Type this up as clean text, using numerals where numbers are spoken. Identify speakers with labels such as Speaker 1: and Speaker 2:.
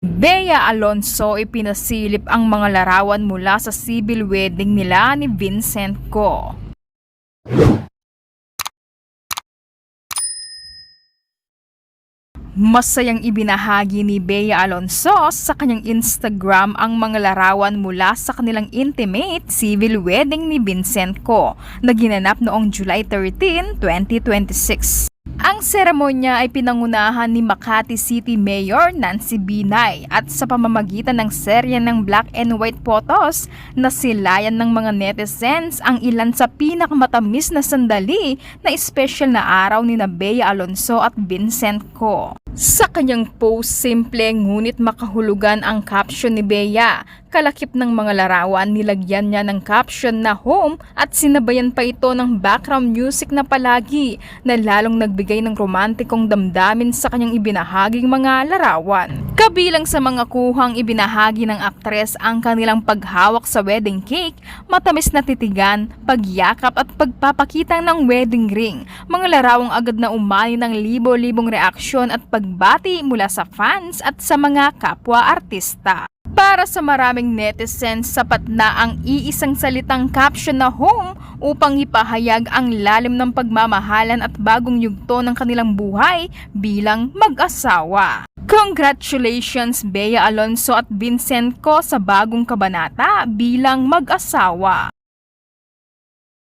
Speaker 1: Bea Alonso ipinasilip ang mga larawan mula sa civil wedding nila ni Vincent Co. Masayang ibinahagi ni Bea Alonso sa kanyang Instagram ang mga larawan mula sa kanilang intimate civil wedding ni Vincent Co na ginanap noong July 13, 2026. Ang seremonya ay pinangunahan ni Makati City Mayor Nancy Binay at sa pamamagitan ng serye ng black and white photos, nasilayan ng mga netizens ang ilan sa pinakamatamis na sandali na espesyal na araw ni Bea Alonso at Vincent Co. Sa kanyang post, simple ngunit makahulugan ang caption ni Bea. Kalakip ng mga larawan, nilagyan niya ng caption na home at sinabayan pa ito ng background music na palagi na lalong nagbigay ng romantikong damdamin sa kanyang ibinahaging mga larawan. Kabilang sa mga kuhang ibinahagi ng aktres ang kanilang paghawak sa wedding cake, matamis na titigan, pagyakap at pagpapakita ng wedding ring. Mga larawang agad na umani ng libo-libong reaksyon at pagbati mula sa fans at sa mga kapwa-artista. Para sa maraming netizens, sapat na ang iisang salitang caption na home upang ipahayag ang lalim ng pagmamahalan at bagong yugto ng kanilang buhay bilang mag-asawa. Congratulations Bea Alonso at Vincent Co sa bagong kabanata bilang mag-asawa.